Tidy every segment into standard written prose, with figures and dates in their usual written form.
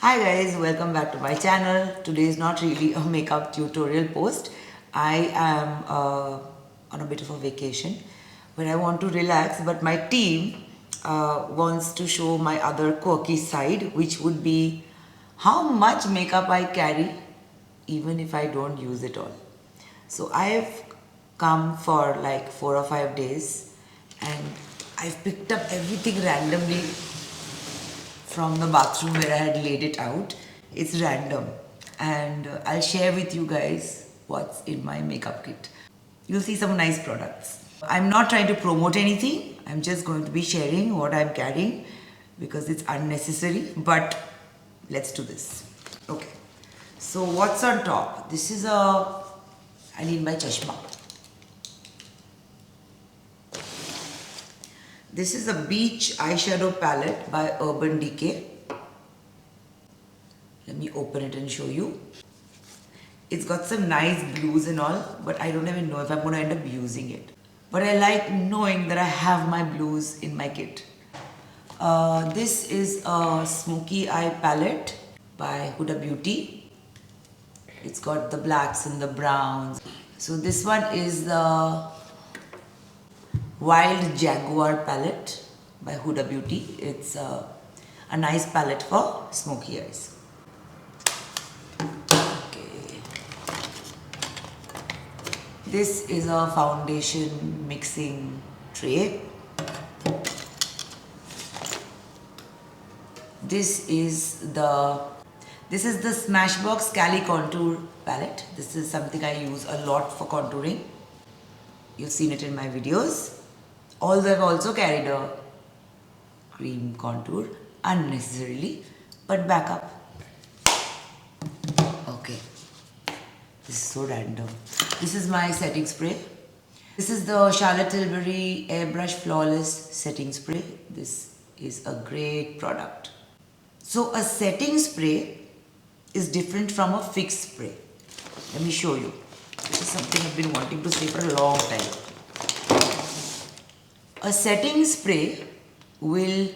Hi guys, welcome back to my channel. Today is not really a makeup tutorial post. I am on a bit of a vacation where I want to relax, but my team wants to show my other quirky side, which would be how much makeup I carry even if I don't use it all. So I've come for like 4 or 5 days and I've picked up everything randomly from the bathroom where I had laid it out. It's random and I'll share with you guys what's in my makeup kit. You'll see some nice products. I'm not trying to promote anything. I'm just going to be sharing what I'm carrying because it's unnecessary, but let's do this. Okay. So what's on top? This is I need my chashma. This is a beach eyeshadow palette by Urban Decay. Let me open it and show you. It's got some nice blues and all, but I don't even know if I'm going to end up using it. But I like knowing that I have my blues in my kit. This is a smoky eye palette by Huda Beauty. It's got the blacks and the browns. So this one is the Wild Jaguar palette by Huda Beauty. It's a nice palette for smoky eyes. Okay. This is a foundation mixing tray. This is the Smashbox Cali Contour palette. This is something I use a lot for contouring. You've seen it in my videos. Although I've also carried a cream contour unnecessarily, but back up. Okay. This is so random. This is my setting spray. This is the Charlotte Tilbury Airbrush Flawless Setting Spray. This is a great product. So a setting spray is different from a fixed spray. Let me show you. This is something I've been wanting to say for a long time. A setting spray will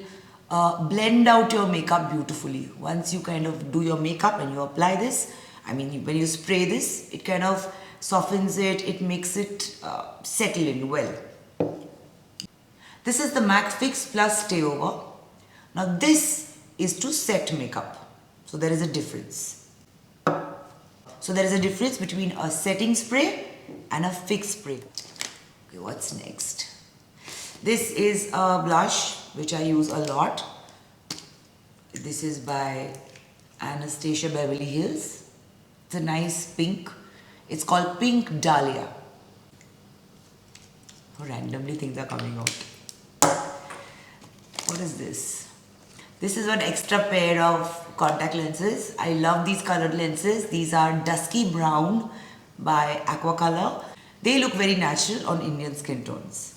blend out your makeup beautifully. Once you kind of do your makeup and you apply this, when you spray this, it kind of softens it, it makes it settle in well. This is the MAC Fix Plus Stay Over. Now this is to set makeup. So there is a difference. So there is a difference between a setting spray and a fix spray. Okay, what's next? This is a blush which I use a lot. This is by Anastasia Beverly Hills. It's a nice pink. It's called Pink Dahlia. Randomly things are coming out. What is this? This is an extra pair of contact lenses. I love these colored lenses. These are Dusky Brown by Aquacolor. They look very natural on Indian skin tones.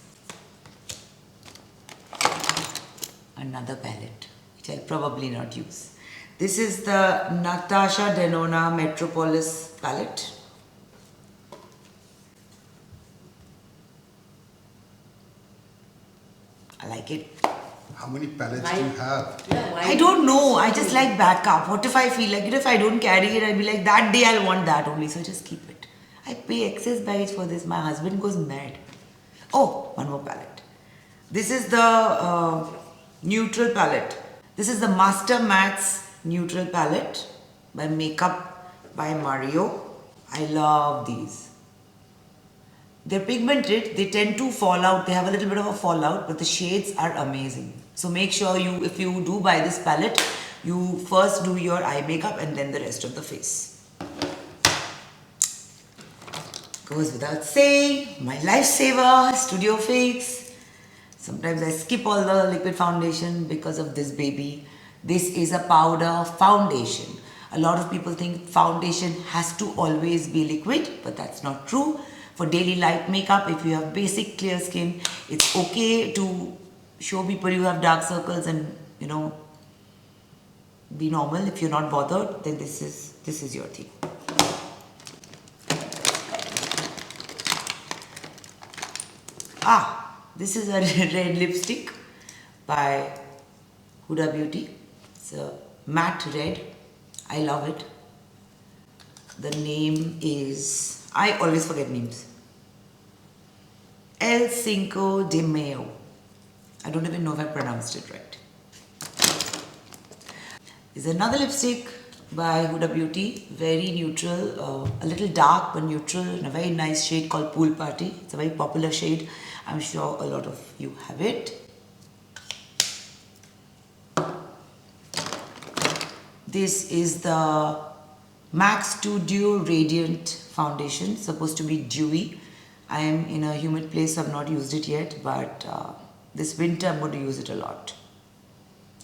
Another palette, which I'll probably not use. This is the Natasha Denona Metropolis palette. I like it. How many palettes do you have? I don't know. I just like backup. What if I feel like, if I don't carry it, I'll be like, that day I'll want that only. So just keep it. I pay excess baggage for this. My husband goes mad. Oh, one more palette. This is the neutral palette. This is the Master Mattes neutral palette by Makeup by Mario. I love these. They're pigmented, they tend to fall out, they have a little bit of a fallout, but the shades are amazing. So make sure if you do buy this palette, you first do your eye makeup and then the rest of the face. Goes without saying, my lifesaver, Studio Fix. Sometimes I skip all the liquid foundation because of this baby. This is a powder foundation. A lot of people think foundation has to always be liquid, but that's not true. For daily light makeup, if you have basic clear skin, it's okay to show people you have dark circles and, be normal. If you're not bothered, then this is your thing. This is a red lipstick by Huda Beauty. It's a matte red. I love it. The name is, I always forget names. El Cinco de Mayo. I don't even know if I pronounced it right. There's another lipstick by Huda Beauty, very neutral, a little dark but neutral, in a very nice shade called Pool Party. It's a very popular shade. I'm sure a lot of you have it. This is the MAC Studio Radiant Foundation, supposed to be dewy. I am in a humid place, so I've not used it yet, but this winter I'm going to use it a lot.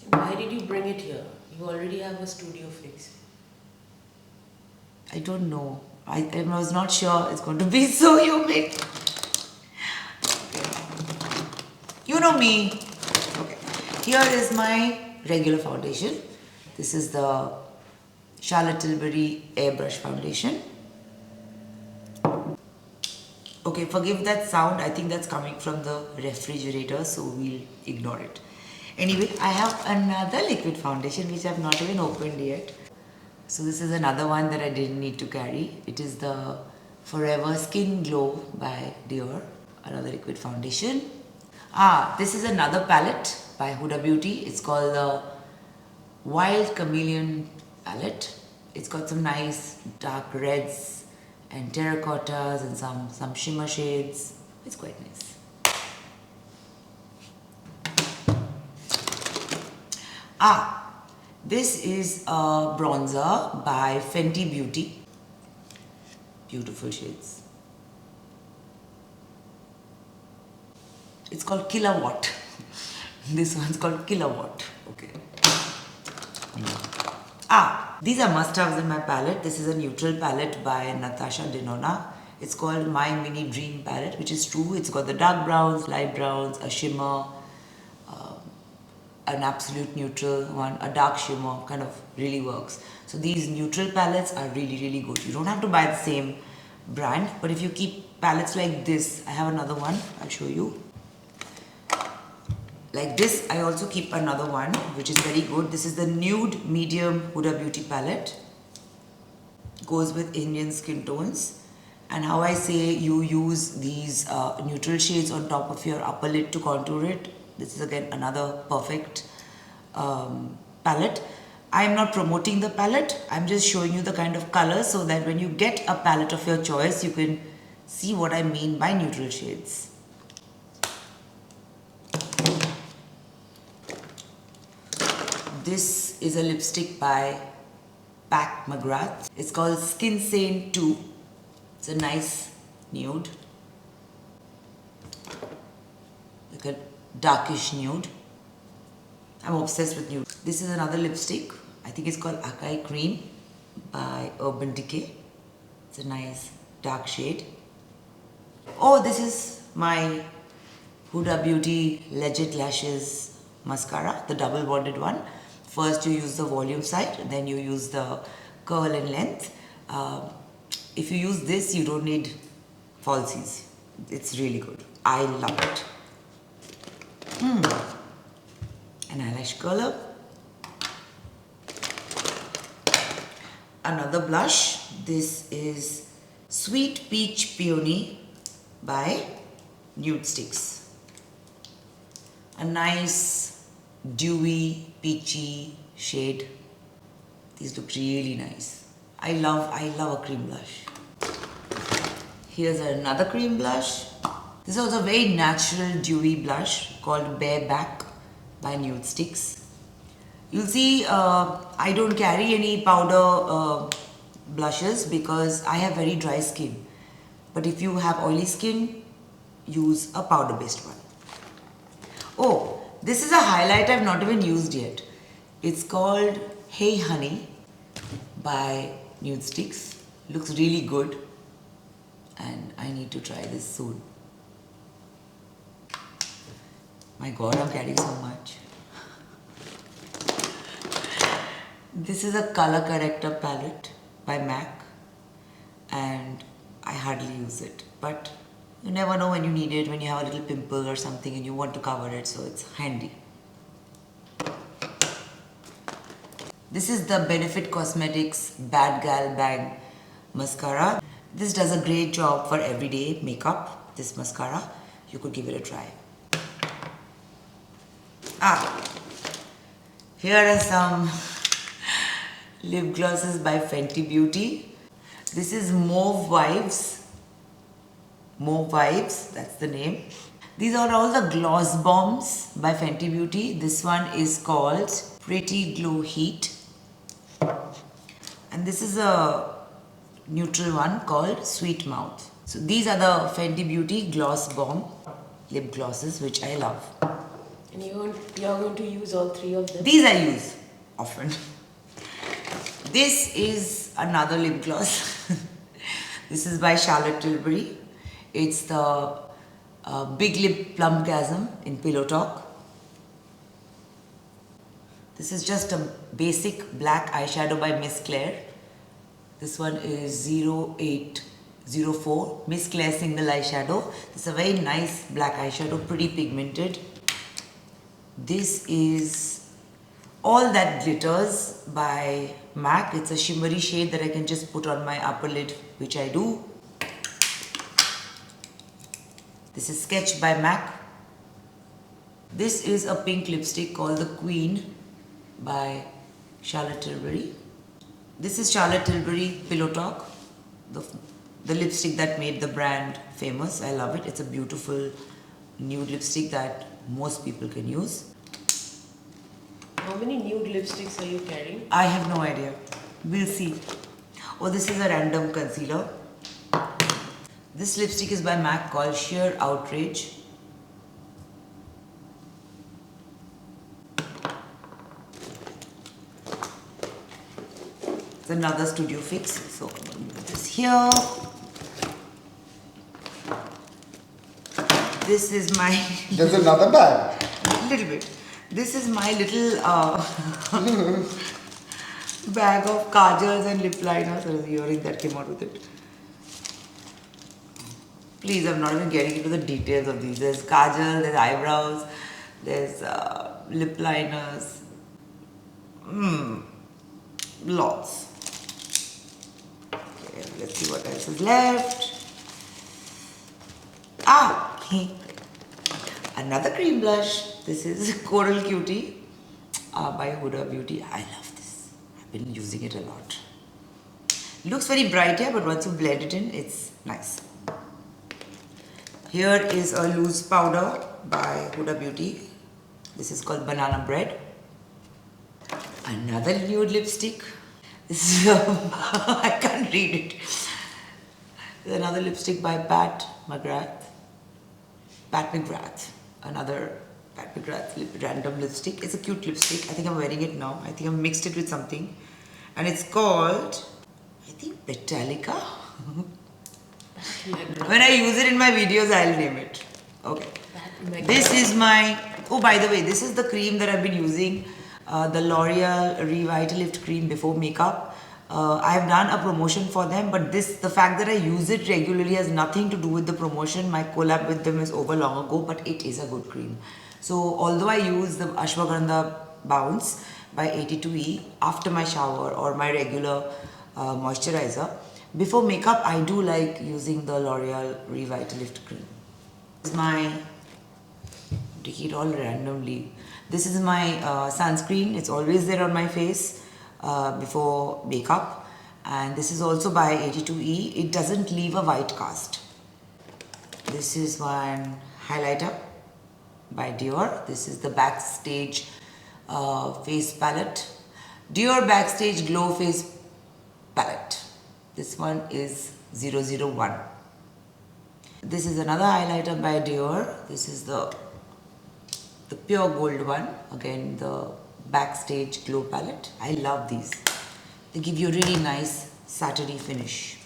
Why did you bring it here? You already have a studio fix. I don't know. I was not sure it's going to be so humid. You know me. Okay. Here is my regular foundation. This is the Charlotte Tilbury Airbrush Foundation. Okay, forgive that sound. I think that's coming from the refrigerator, so we'll ignore it. Anyway, I have another liquid foundation which I have not even opened yet. So this is another one that I didn't need to carry. It is the Forever Skin Glow by Dior, another liquid foundation. This is another palette by Huda Beauty. It's called the Wild Chameleon palette. It's got some nice dark reds and terracottas and some shimmer shades. It's quite nice. This is a bronzer by Fenty Beauty. Beautiful shades. It's called Kilowatt. This one's called Kilowatt. Okay. These are must-haves in my palette. This is a neutral palette by Natasha Denona. It's called My Mini Dream palette, which is true. It's got the dark browns, light browns, a shimmer, an absolute neutral one, a dark shimmer, kind of really works. So these neutral palettes are really, really good. You don't have to buy the same brand, but if you keep palettes like this, I have another one, I'll show you. Like this, I also keep another one, which is very good. This is the Nude Medium Huda Beauty palette. Goes with Indian skin tones. And how I say you use these neutral shades on top of your upper lid to contour it. This is again another perfect palette. I am not promoting the palette. I'm just showing you the kind of colors so that when you get a palette of your choice, you can see what I mean by neutral shades. This is a lipstick by Pat McGrath. It's called Skin Sane 2. It's a nice nude. Like a darkish nude. I'm obsessed with nude. This is another lipstick. I think it's called Acai Cream by Urban Decay. It's a nice dark shade. Oh, this is my Huda Beauty Legit Lashes mascara, the double bonded one. First you use the volume side, then you use the curl and length. If you use this, you don't need falsies. It's really good. I love it. An eyelash curler. Another blush. This is Sweet Peach Peony by Nude Sticks. A nice dewy peachy shade. These look really nice. I love a cream blush. Here's another cream blush. This is also a very natural dewy blush called Bareback by Nude Sticks. You'll see I don't carry any powder blushes because I have very dry skin. But if you have oily skin, use a powder based one. Oh, this is a highlight I've not even used yet. It's called Hey Honey by Nude Sticks. Looks really good and I need to try this soon. My god, I'm carrying so much. This is a color corrector palette by MAC and I hardly use it, but you never know when you need it, when you have a little pimple or something and you want to cover it, so it's handy. This is the Benefit Cosmetics Bad Gal Bang Mascara. This does a great job for everyday makeup, this mascara. You could give it a try. Here are some lip glosses by Fenty Beauty. This is Mauve Vibes. Mauve Vibes, that's the name. These are all the gloss bombs by Fenty Beauty. This one is called Pretty Glow Heat. And this is a neutral one called Sweet Mouth. So these are the Fenty Beauty Gloss Bomb lip glosses, which I love. And you're going to use all three of them? These I use often. This is another lip gloss. This is by Charlotte Tilbury. It's the Big Lip Plumpgasm in Pillow Talk. This is just a basic black eyeshadow by Miss Claire. This one is 0804 Miss Claire Single Eyeshadow. It's a very nice black eyeshadow, pretty pigmented. This is All That Glitters by MAC. It's a shimmery shade that I can just put on my upper lid, which I do. This is Sketch by MAC. This is a pink lipstick called The Queen by Charlotte Tilbury. This is Charlotte Tilbury Pillow Talk, the lipstick that made the brand famous. I love it. It's a beautiful nude lipstick that most people can use. How many nude lipsticks are you carrying? I have no idea. We'll see. Oh, this is a random concealer. This lipstick is by MAC called Sheer Outrage. It's another Studio Fix. So I'm going to put this here. This is my There's another bag. little bit. This is my little bag of kajals and lip liners. There was an earring that came out with it. Please, I'm not even getting into the details of these. There's kajal, there's eyebrows, there's lip liners. Lots. Okay, let's see what else is left. Another cream blush. This is Coral Cutie by Huda Beauty. I love this. I've been using it a lot. It looks very bright here, but once you blend it in, it's nice. Here is a loose powder by Huda Beauty. This is called Banana Bread. Another nude lipstick. This is I can't read it. There's another lipstick by Pat McGrath. Another Pat McGrath random lipstick. It's a cute lipstick. I think I'm wearing it now. I think I've mixed it with something. And it's called, I think, Metallica. When I use it in my videos, I'll name it. Okay. This is my, oh, by the way, this is the cream that I've been using. The L'Oreal Revitalift cream before makeup. I've done a promotion for them, but the fact that I use it regularly has nothing to do with the promotion. My collab with them is over long ago, but it is a good cream. So although I use the Ashwagandha Bounce by 82E after my shower or my regular moisturizer, before makeup I do like using the L'Oreal Revitalift cream. This is my, take it all randomly. This is my sunscreen. It's always there on my face before makeup, and this is also by 82E. It doesn't leave a white cast. This is one highlighter by Dior. This is the Backstage face palette. Dior Backstage Glow Face Palette. This one is 001. This is another highlighter by Dior. This is the pure gold one. Again, the Backstage Glow Palette. I love these. They give you a really nice satiny finish.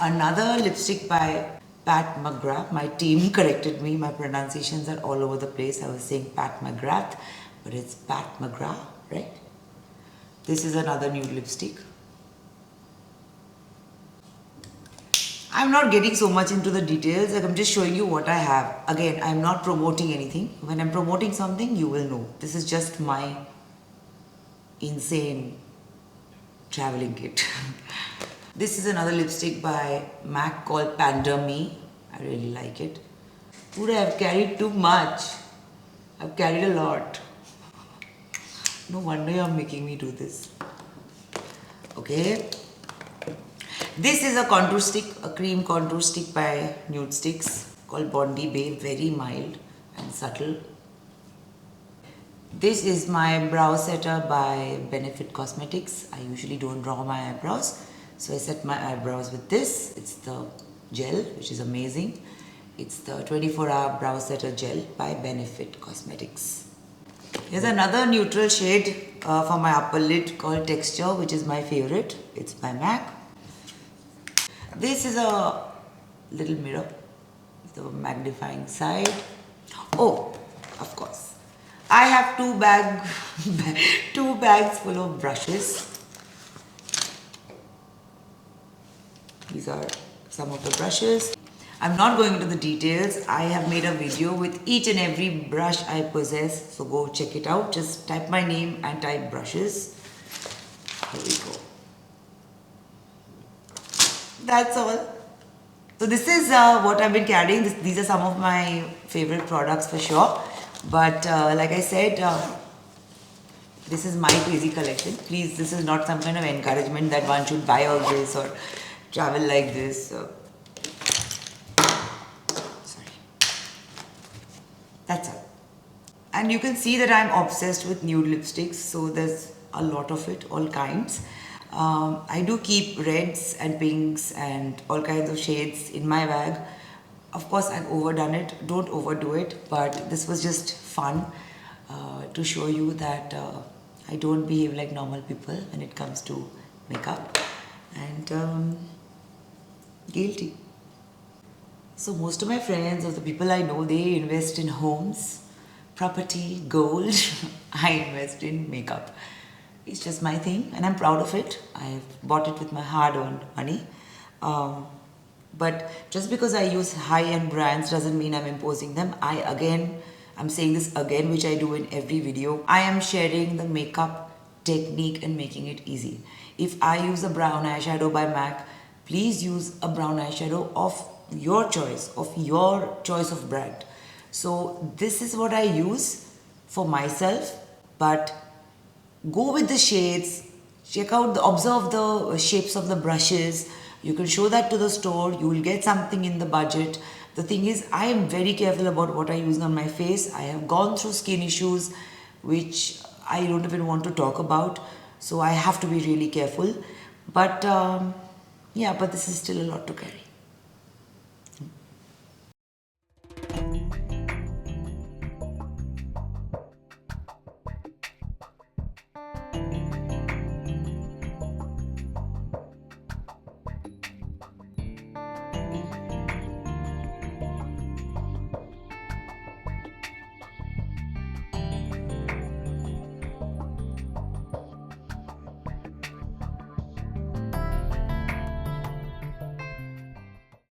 Another lipstick by Pat McGrath. My team corrected me. My pronunciations are all over the place. I was saying Pat McGrath, but it's Pat McGrath, right? This is another nude lipstick. I'm not getting so much into the details, like I'm just showing you what I have. Again, I'm not promoting anything. When I'm promoting something, you will know. This is just my insane traveling kit. This is another lipstick by MAC called Panda Me. I really like it. Would I have carried too much? I've carried a lot. No wonder you're making me do this. Okay. This is a contour stick, a cream contour stick by Nude Sticks called Bondi Bay. Very mild and subtle. This is my brow setter by Benefit Cosmetics. I usually don't draw my eyebrows, so I set my eyebrows with this. It's the gel, which is amazing. It's the 24-hour brow setter gel by Benefit Cosmetics. Here's another neutral shade for my upper lid called Texture, which is my favorite. It's by MAC. This is a little mirror, the magnifying side. Oh, of course. I have two bags full of brushes. These are some of the brushes. I'm not going into the details. I have made a video with each and every brush I possess, so go check it out. Just type my name and type brushes. Here we go. That's all. So this is what I've been carrying. These are some of my favorite products for sure. But like I said, this is my crazy collection. Please, this is not some kind of encouragement that one should buy all this or travel like this. Sorry. That's all. And you can see that I'm obsessed with nude lipsticks. So there's a lot of it, all kinds. I do keep reds and pinks and all kinds of shades in my bag. Of course, I've overdone it. Don't overdo it. But this was just fun to show you that I don't behave like normal people when it comes to makeup. And guilty. So most of my friends or the people I know, they invest in homes, property, gold. I invest in makeup. It's just my thing and I'm proud of it. I've bought it with my hard-earned money. But just because I use high-end brands doesn't mean I'm imposing them. I'm saying this again, which I do in every video. I am sharing the makeup technique and making it easy. If I use a brown eyeshadow by MAC, please use a brown eyeshadow of your choice of brand. So this is what I use for myself, but go with the shades, observe the shapes of the brushes. You can show that to the store, you will get something in the budget. The thing is, I am very careful about what I use on my face. I have gone through skin issues, which I don't even want to talk about. So I have to be really careful. But yeah, but this is still a lot to carry.